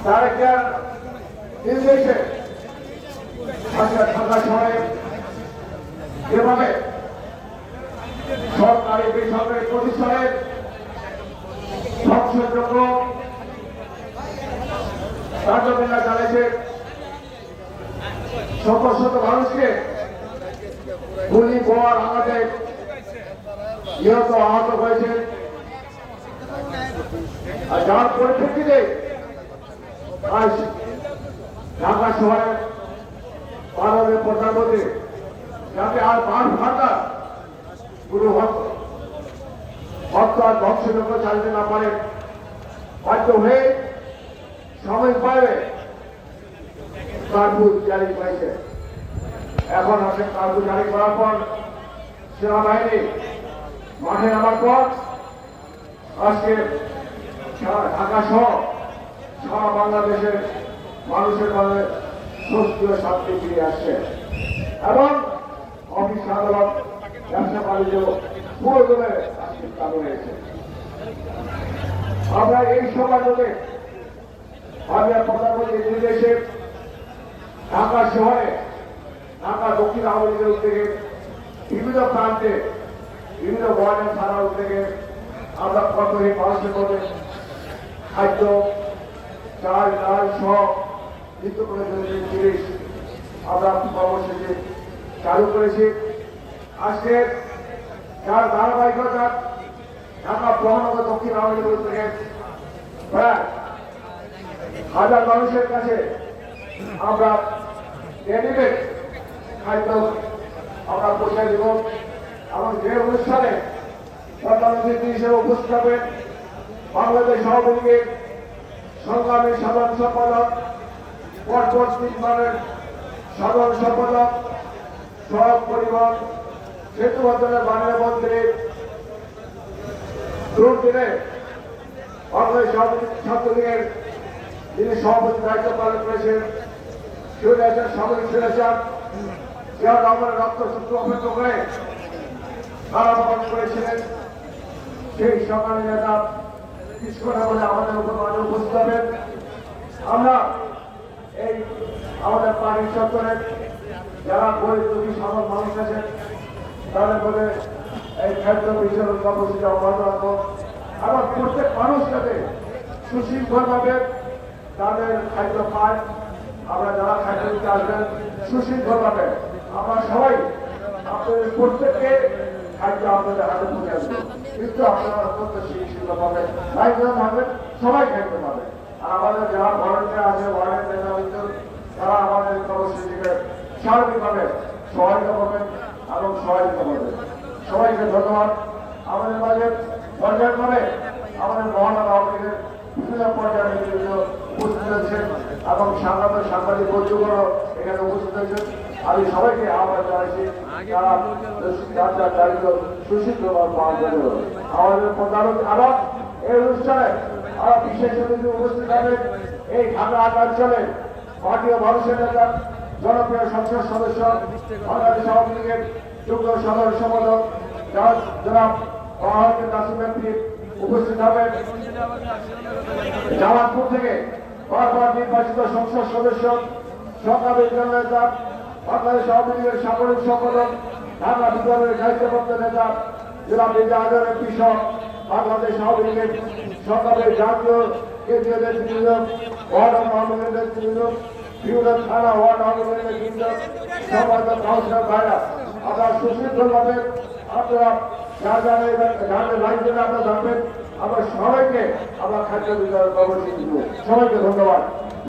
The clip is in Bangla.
তারেকের নির্দেশে ঢাকা শহরে যেভাবে সরকারি বেসরকারি প্রতিষ্ঠানের ধ্বংসযোগ্য কার্যক্রম চালিয়েছে, শত শত মানুষকে গুলি বোমার আঘাতে নিহত আহত হয়েছে। আর যার পরিপ্রেক্ষিতে আজ ঢাকা শহরের মাননীয় প্রধানমন্ত্রী যাতে আর বাঁধ ভাটা পুরো হত্যা ধ্বংসযোগ্য চালাতে না পারে বাধ্য হয়ে সাময়িকভাবে কার্ফু জারি করেছে। এখন আসে কার্ফু জারি করার পর সেনাবাহিনী মাঠে নামার পর আজকে ঢাকা সহ সারা বাংলাদেশের মানুষের মধ্যে স্বস্তি ও শান্তি ফিরে আসছে এবং অফিস আদালত ব্যবসা বাণিজ্য পুরোদমে চালু হয়েছে। আমরা এই সময় মধ্যে মাননীয় প্রধানমন্ত্রীর নির্দেশে ঢাকা শহরে ঢাকা দক্ষিণ আওয়ামী লীগের উদ্যোগে বিভিন্ন প্রান্তে বিভিন্ন ওয়ার্ডের থানার উদ্যোগে আমরা কর্মহীন মানুষের মধ্যে খাদ্য চাল ডাল সহ নিত্য প্রয়োজনীয় জিনিস আমরা কর্মসূচি চালু করেছি। আজকে যার ধারাবাহিকতা ঢাকা মহানগর দক্ষিণ আওয়ামী লীগের উদ্যোগে প্রায় হাজার মানুষের কাছে আমরা ক্যান্ডিডেট খাদ্য আমরা পৌঁছে দেব এবং যে অনুষ্ঠানে প্রধানমন্ত্রী হিসেবে উপস্থিত হবেন বাংলাদেশ আওয়ামী লীগের সংগ্রামী সাধারণ সম্পাদক, পরপর তিনবারের সাধারণ সম্পাদক, সড়ক পরিবহন সেতু বন্ধনের মাননীয় মন্ত্রী, দুর্দিনে বাংলাদেশ ছাত্রলীগের যিনি সভাপতি দায়িত্ব পালন করেছেন সামরিক স্বৈরাচার জিয়া রহমানের রক্তসূত্র অপেক্ষা করে তারা পালন করেছিলেন সেই সরকারি নেতা কৃষ্ণা বলে আমাদের উপর মাঝে উপস্থিত হবেন। আমরা এই আমাদের পার্টির চত্বরের যারা গরিব দুঃখী সাধারণ মানুষ আছেন তাদের মধ্যে এই খাদ্য বিতরণ কর্মসূচি অব্যাহত রাখবো এবং প্রত্যেক মানুষ যাতে সুশৃঙ্খলভাবে তাদের খাদ্য পায়। আমরা যারা খাদ্য দিতে আসবেন সুশৃঙ্খলভাবে আমরা সবাই আপনাদের প্রত্যেককে খাদ্য আপনাদের হাতে পৌঁছে আসবো, কিন্তু আপনারা অত্যন্ত সুশৃঙ্খলভাবে দায়িত্ব থাকবেন, সবাই খাদ্য পাবে। আর আমাদের যারা ভলেন্টিয়ার আছে ওয়ার্ডের নেতৃত্ব তারা আমাদের কর্মসূচিকে সার্বিকভাবে সহায়তা করবেন এবং সহায়তা করবেন। সবাইকে ধন্যবাদ। আমাদের মাঝে পর্যায়ক্রমে আমাদের মহানগর আওয়ামী লীগের বিভিন্ন পর্যায়ে নেতৃত্ব উপস্থিত হয়েছেন এবং সাংবাদিক বন্ধুগণও এখানে উপস্থিত হয়েছেন। আমি সবাইকে আহ্বান জানাইছি যার দায়িত্ব সুশৃঙ্খলভাবে পালন করবে। আমাদের প্রধানমন্ত্রী আবার এই অনুষ্ঠানে আরো বিশেষ অতিথি উপস্থিত হবেন এই ঢাকা অঞ্চলে পার্টি ও মানুষের নেতা জনপ্রিয় সংসদ সদস্য বাংলাদেশ আওয়ামী লীগের যুগ্ম সাধারণ সম্পাদক জনাব বাহাদুর নাসিম এমপি উপস্থিত হবেন। জামালপুর থেকে বারবার নির্বাচিত সংসদ সদস্য সংগ্রামী নেতা বাংলাদেশ আওয়ামী লীগের সামরিক সম্পাদক ঢাকা বিভাগের দায়িত্বপ্রাপ্ত নেতা জনাব মির্জা আজহার এমপি সহ বাংলাদেশ আওয়ামী লীগের সংগ্রামী জাতীয় কেন্দ্রীয় নেতৃবৃন্দ, ওয়ার্ড আওয়ামী লীগের নেতৃবৃন্দ, বিভিন্ন থানা ওয়ার্ড আওয়ামী লীগের নেতৃবৃন্দ, সম্পাদক কাউন্সিলর ভাইরা, আমরা সুশৃঙ্খলভাবে আপনারা যাদের লাইন থেকে আপনারা জানবেন। আমরা সবাইকে আমরা খাদ্য বিতরণ কর্মসূচি দিব। সবাইকে ধন্যবাদ।